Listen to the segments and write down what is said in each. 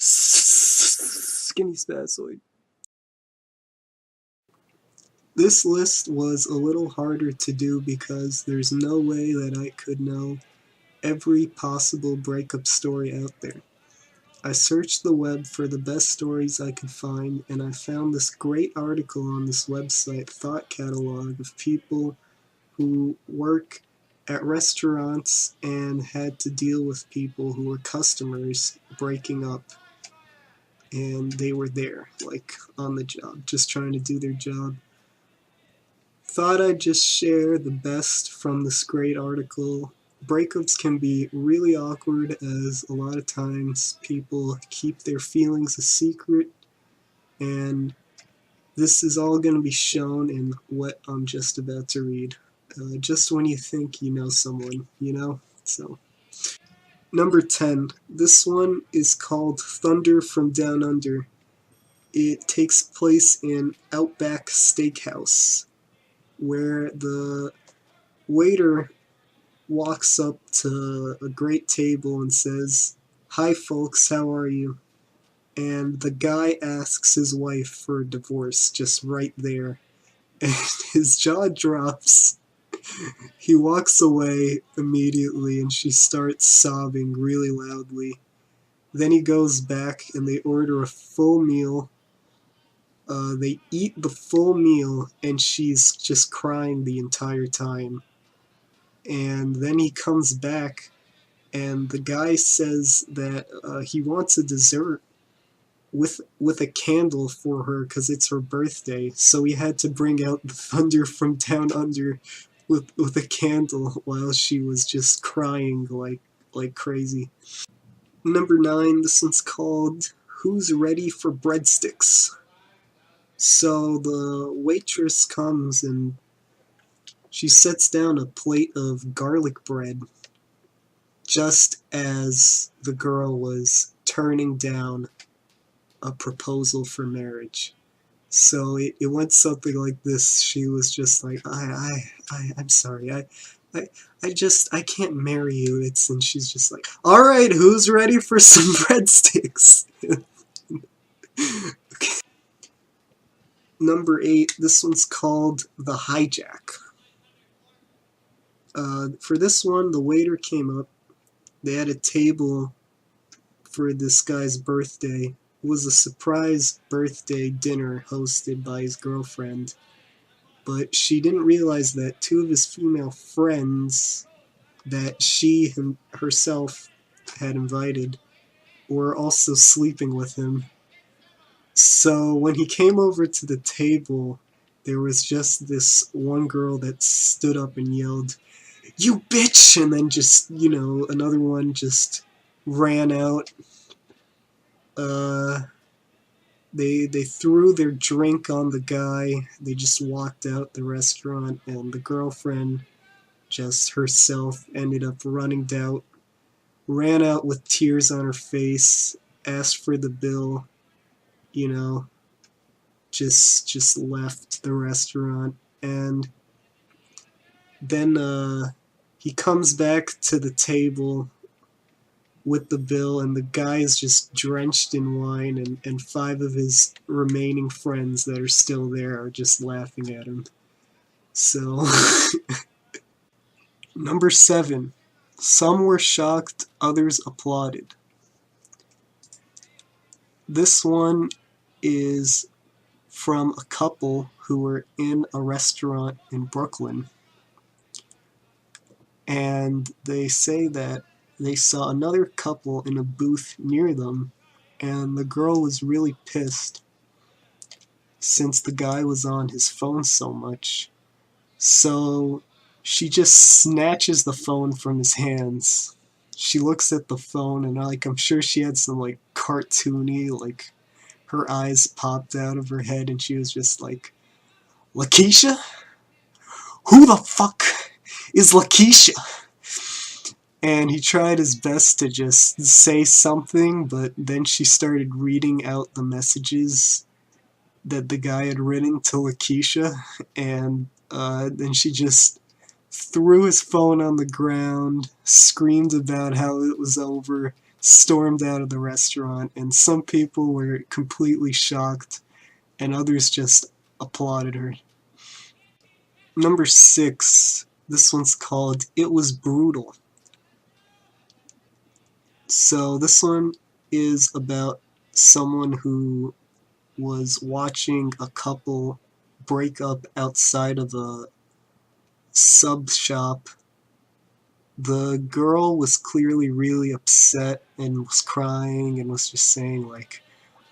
Skinny spazoid. This list was a little harder to do because there's no way that I could know every possible breakup story out there. I searched the web for the best stories I could find, and I found this great article on this website, Thought Catalog, of people who work at restaurants and had to deal with people who were customers breaking up, and they were there, like, on the job, just trying to do their job. Thought I'd just share the best from this great article. Breakups can be really awkward, as a lot of times people keep their feelings a secret, and this is all going to be shown in what I'm just about to read. Just when you think you know someone, you know? So, number 10. This one is called Thunder from Down Under. It takes place in Outback Steakhouse, where the waiter walks up to a great table and says, "Hi folks, how are you?" And the guy asks his wife for a divorce just right there. And his jaw drops. He walks away immediately and she starts sobbing really loudly. Then he goes back and they order a full meal. They eat the full meal and she's just crying the entire time. And then he comes back and the guy says that he wants a dessert with a candle for her because it's her birthday. So he had to bring out the Thunder from Down Under with a candle while she was just crying like crazy. Number 9, this one's called Who's Ready for Breadsticks? So the waitress comes and she sets down a plate of garlic bread just as the girl was turning down a proposal for marriage. So it went something like this. She was just like, I'm sorry, I can't marry you. And she's just like, all right, who's ready for some breadsticks? Okay. Number 8, this one's called The Hijack. For this one, the waiter came up. They had a table for this guy's birthday. It was a surprise birthday dinner hosted by his girlfriend, but she didn't realize that 2 of his female friends that she herself had invited were also sleeping with him. So when he came over to the table, there was just this one girl that stood up and yelled, "You bitch!" And then just, another one just ran out. They threw their drink on the guy. They just walked out the restaurant, and the girlfriend just herself ended up ran out with tears on her face, asked for the bill, just left the restaurant. And then he comes back to the table with the bill, and the guy is just drenched in wine, and 5 of his remaining friends that are still there are just laughing at him. So, number 7. Some were shocked, others applauded. This one is from a couple who were in a restaurant in Brooklyn, and they say that they saw another couple in a booth near them, and the girl was really pissed since the guy was on his phone so much. So she just snatches the phone from his hands. She looks at the phone and I'm sure she had some cartoony, her eyes popped out of her head and she was just like, "Lakeisha? Who the fuck is Lakeisha?" And he tried his best to just say something, but then she started reading out the messages that the guy had written to Lakeisha, and then she just threw his phone on the ground, screamed about how it was over, stormed out of the restaurant, and some people were completely shocked, and others just applauded her. Number 6, this one's called It Was Brutal. So this one is about someone who was watching a couple break up outside of a sub shop. The girl was clearly really upset and was crying and was just saying like,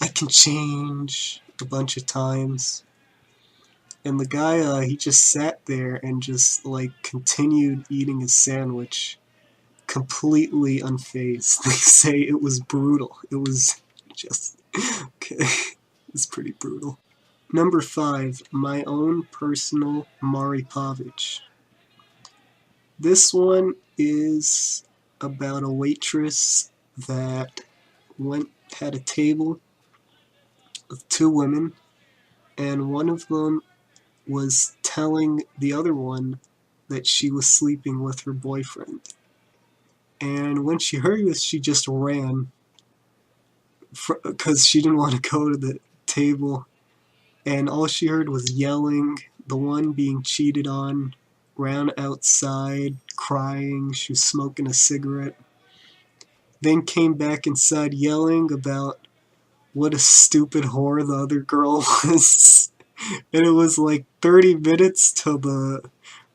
I can change, a bunch of times. And the guy, he just sat there and just like continued eating his sandwich, completely unfazed. They say it was brutal. It was just, okay, it's pretty brutal. Number 5, my own personal Mari Povich. This one is about a waitress that had a table of 2 women, and one of them was telling the other one that she was sleeping with her boyfriend. And when she heard this, she just ran because she didn't want to go to the table. And all she heard was yelling. The one being cheated on ran outside, crying. She was smoking a cigarette. Then came back inside yelling about what a stupid whore the other girl was. And it was like 30 minutes till the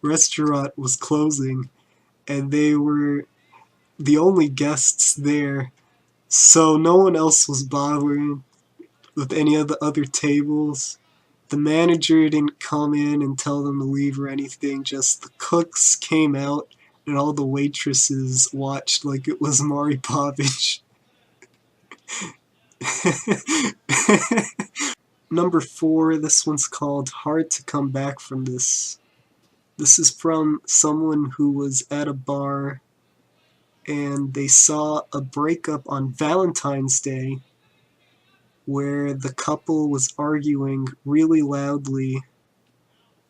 restaurant was closing, and they were the only guests there, so no one else was bothering with any of the other tables. The manager didn't come in and tell them to leave or anything, just the cooks came out and all the waitresses watched like it was Mari Povich. Number 4, this one's called Hard to Come Back From This. This is from someone who was at a bar and they saw a breakup on Valentine's Day where the couple was arguing really loudly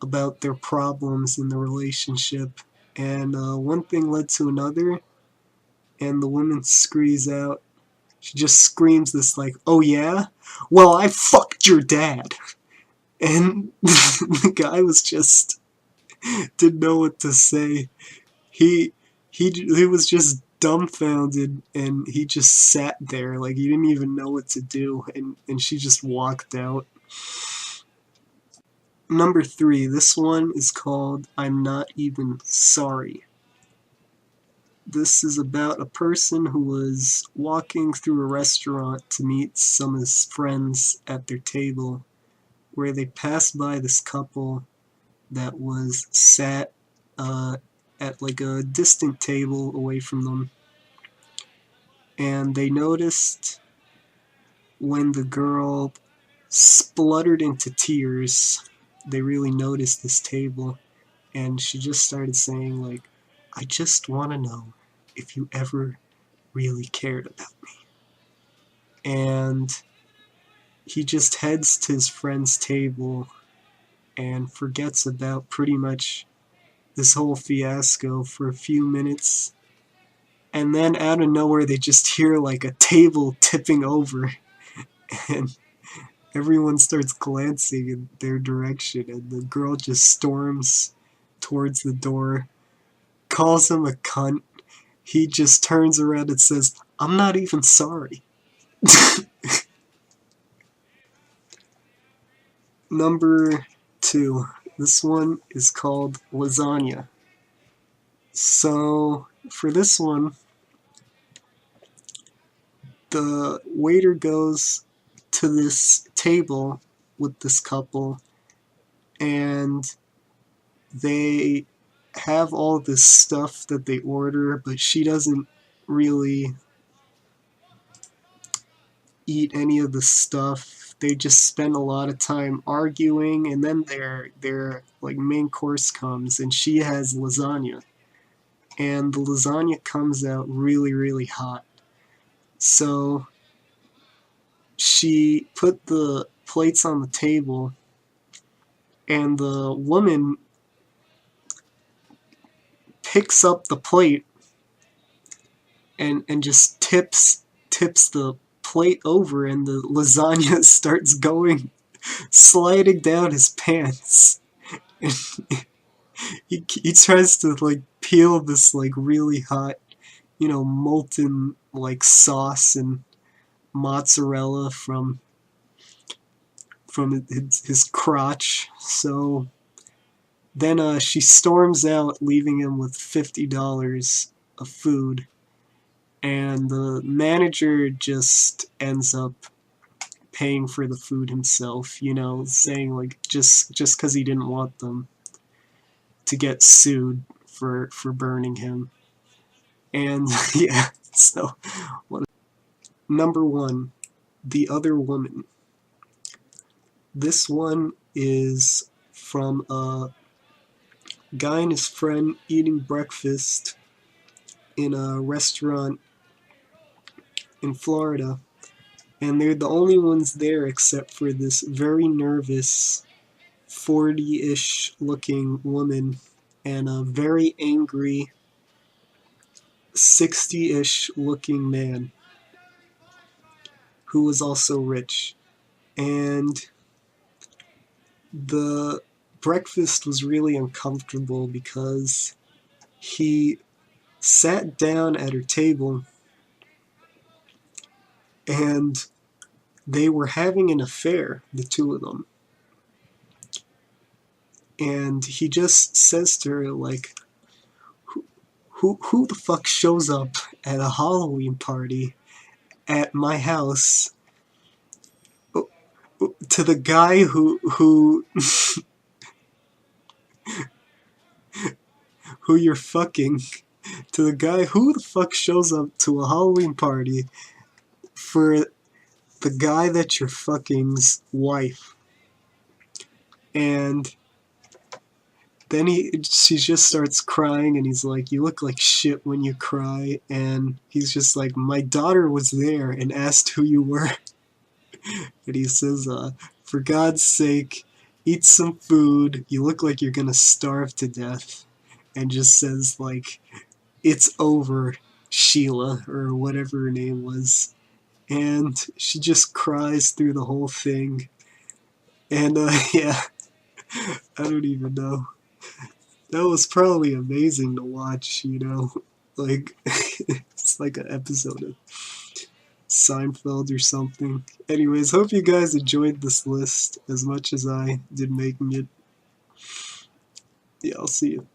about their problems in the relationship, and one thing led to another, and the woman screams out. She just screams this like, "Oh yeah? Well, I fucked your dad." And the guy was just didn't know what to say. He was just dumbfounded, and he just sat there like he didn't even know what to do, and she just walked out. Number 3, this one is called I'm Not Even Sorry. This is about a person who was walking through a restaurant to meet some of his friends at their table, where they passed by this couple that was sat at like a distant table away from them, and they noticed when the girl spluttered into tears. They really noticed this table, and she just started saying like, I just want to know if you ever really cared about me. And he just heads to his friend's table and forgets about pretty much this whole fiasco for a few minutes, and then out of nowhere they just hear like a table tipping over, and everyone starts glancing in their direction, and the girl just storms towards the door, calls him a cunt. He just turns around and says, I'm not even sorry. Number 2. This one is called Lasagna. So, for this one, the waiter goes to this table with this couple, and they have all this stuff that they order, but she doesn't really eat any of the stuff. They just spend a lot of time arguing, and then their like main course comes, and she has lasagna, and the lasagna comes out really really hot. So she put the plates on the table, and the woman picks up the plate and just tips the plate over, and the lasagna starts sliding down his pants. And he tries to like peel this like really hot, molten like sauce and mozzarella from his crotch. So then she storms out, leaving him with $50 of food, and the manager just ends up paying for the food himself, saying like just because he didn't want them to get sued for burning him. And yeah, so number one, The Other Woman. This one is from a guy and his friend eating breakfast in a restaurant in Florida, and they're the only ones there except for this very nervous 40-ish looking woman and a very angry 60-ish looking man who was also rich. And the breakfast was really uncomfortable because he sat down at her table and they were having an affair, the two of them. And he just says to her, like, who the fuck shows up at a Halloween party at my house to the guy who who you're fucking, to the guy who the fuck shows up to a Halloween party for the guy that you're fucking's wife. And then she just starts crying, and he's like, you look like shit when you cry. And he's just like, my daughter was there and asked who you were. And he says, for God's sake, eat some food, you look like you're gonna starve to death. And just says like, it's over, Sheila, or whatever her name was. And she just cries through the whole thing. And yeah, I don't even know. That was probably amazing to watch, like it's like an episode of Seinfeld or something. Anyways, hope you guys enjoyed this list as much as I did making it. Yeah, I'll see you.